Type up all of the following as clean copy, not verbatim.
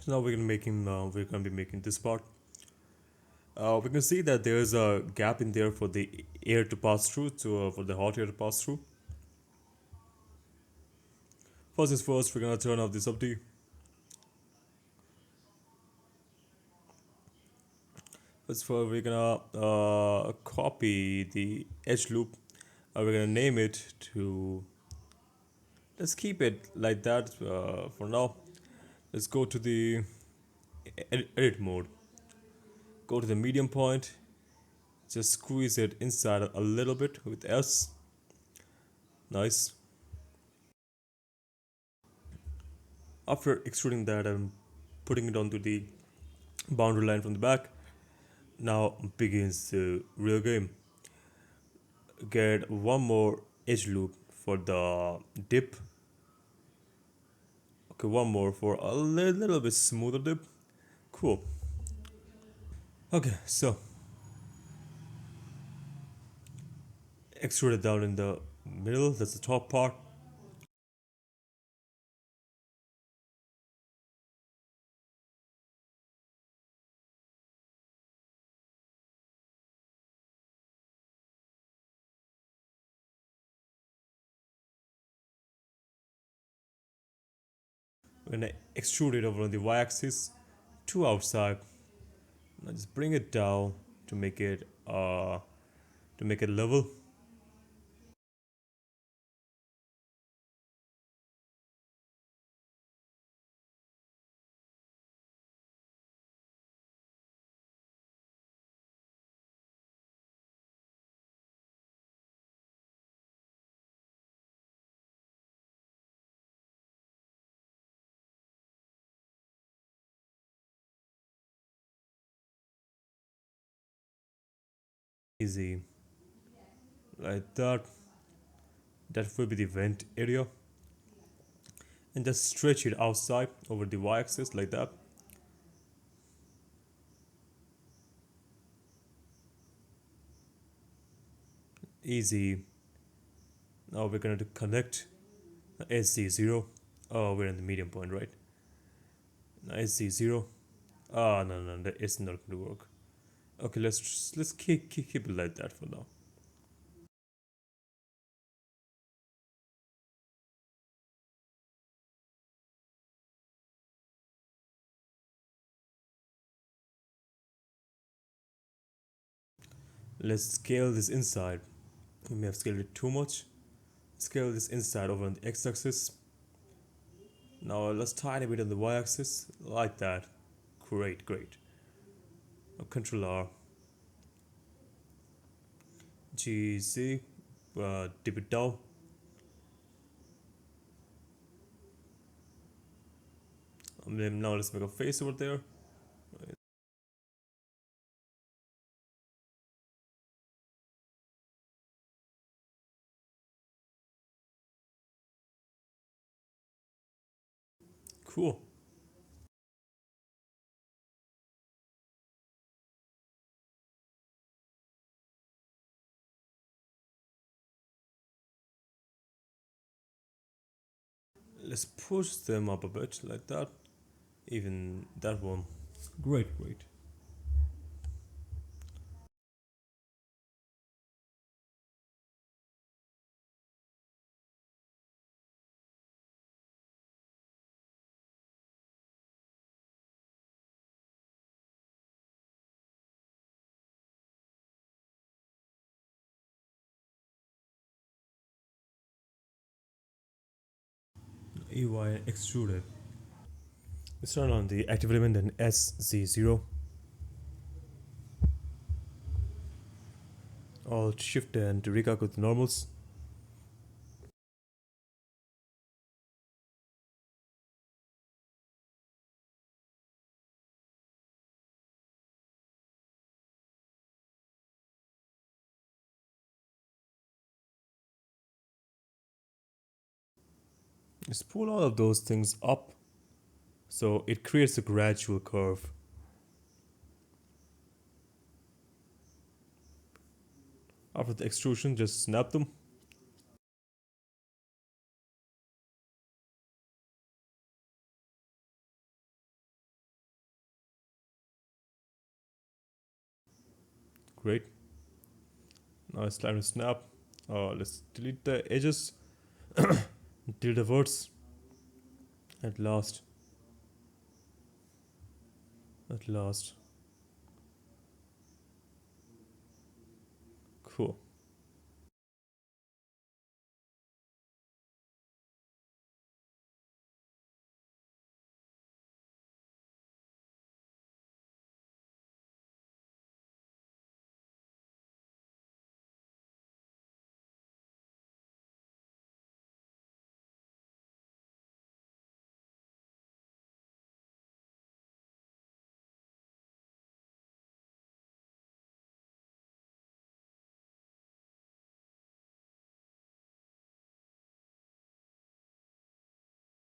So now we're gonna be making this part. We can see that there's a gap in there for the air to pass through, to for the hot air to pass through. First is first, we're gonna turn off this update. First for we're gonna copy the edge loop. We're gonna name it to. Let's keep it like that for now. Let's go to the edit mode. Go to the medium point. Just squeeze it inside a little bit with S. Nice. After extruding that, I'm putting it onto the boundary line from the back. Now begins the real game. Get one more edge loop for the dip. Okay, one more for a little bit smoother dip. Cool. Okay, so extrude it down in the middle. That's the top part. We're gonna extrude it over on the y-axis to outside. Now just bring it down to make it level. Easy. Like that. That will be the vent area. And just stretch it outside over the y-axis like that. Easy. Now we're going to connect SC0. Oh, we're in the medium point, right? SC0. Ah, no, no, that is not going to work. Okay, let's keep it like that for now. Let's scale this inside. We may have scaled it too much. Scale this inside over on the x-axis. Now let's tiny bit on the y-axis, like that. Great, great. Now Control R, GZ, dip it down. And then now let's make a face over there. Cool. Let's push them up a bit like that. Even that one. Great, great. EY extruded. Let's turn on the active element and SZ0. Alt Shift and recalculate with normals. Just pull all of those things up so it creates a gradual curve. After the extrusion, just snap them. Great. Now it's time to snap. Let's delete the edges. Delete the words. At last. At last. Cool.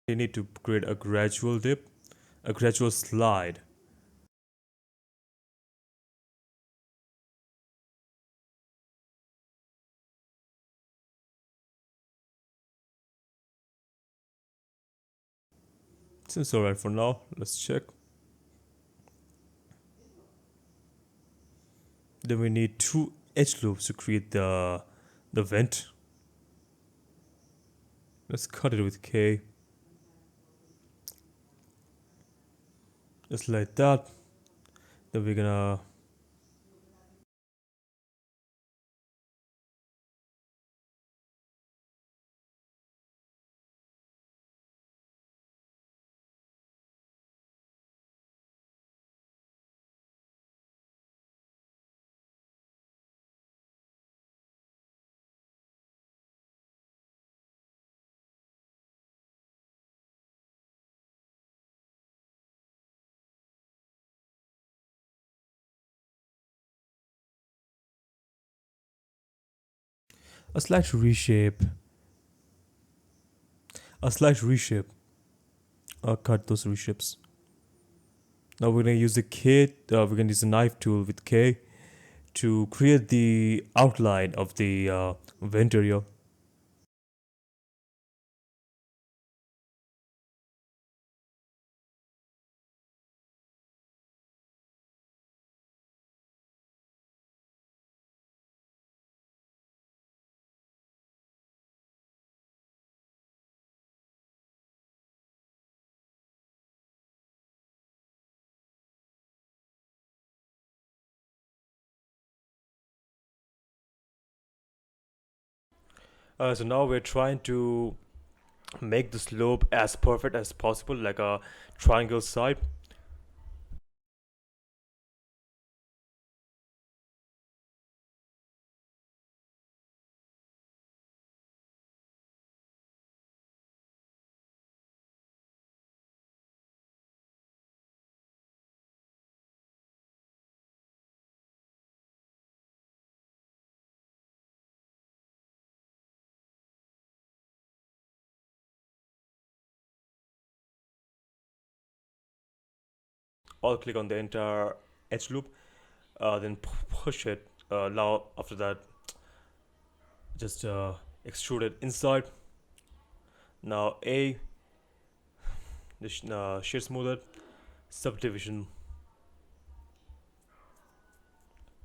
You need to create a gradual dip, a gradual slide. Seems alright for now. Let's check. Then we need two edge loops to create the vent. Let's cut it with K. Just like that. Then we're gonna a slight reshape. A slight reshape. I'll cut those reshapes. Now we're gonna use the K. We're gonna use the knife tool with K to create the outline of the vent area. So now we're trying to make the slope as perfect as possible, like a triangle side. I'll click on the entire edge loop, then push it. Now after that, just extrude it inside. Now A, the shear smoother, subdivision.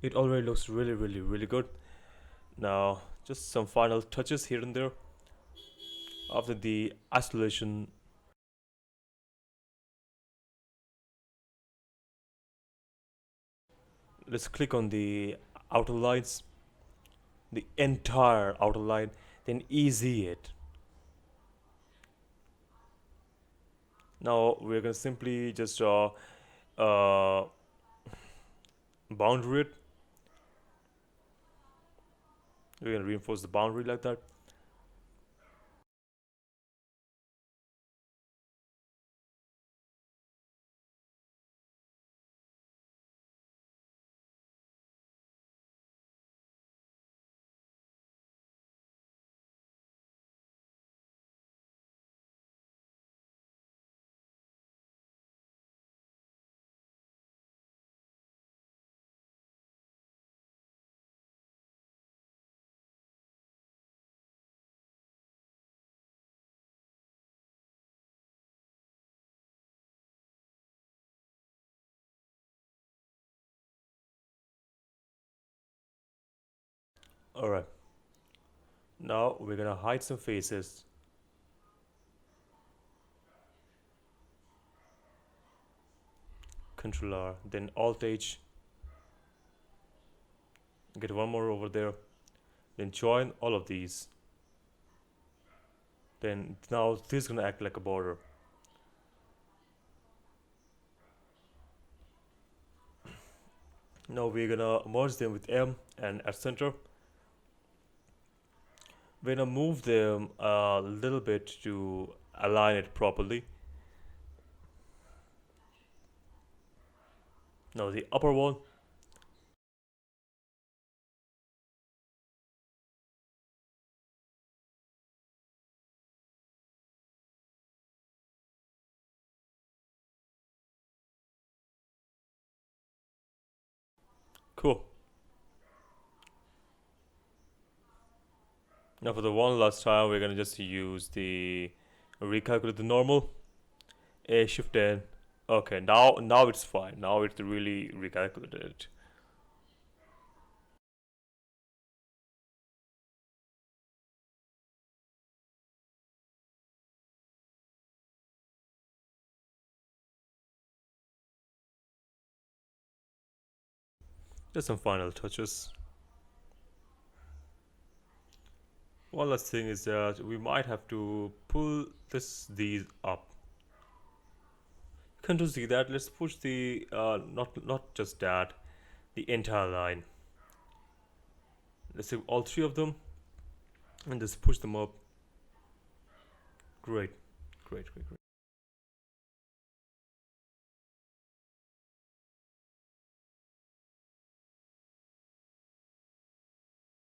It already looks really, really, really good. Now just some final touches here and there. After the isolation, let's click on the outer lines, the entire outer line, then easy it. Now we're gonna simply just uh, boundary it. We're gonna reinforce the boundary like that. Alright, now we're gonna hide some faces. Control R, then Alt H, get one more over there, then join all of these. Then now this is gonna act like a border. Now we're gonna merge them with M, and at center, we're gonna move them a little bit to align it properly. Now the upper one, cool. Now for the one last time, we're gonna just use the recalculate the normal. A shift N. Okay, now it's fine. Now it's really recalculated. Just some final touches. One last thing is that we might have to pull these up. Can't you see that? Let's push the not just that, the entire line. Let's take all three of them and just push them up. Great, great, great, great.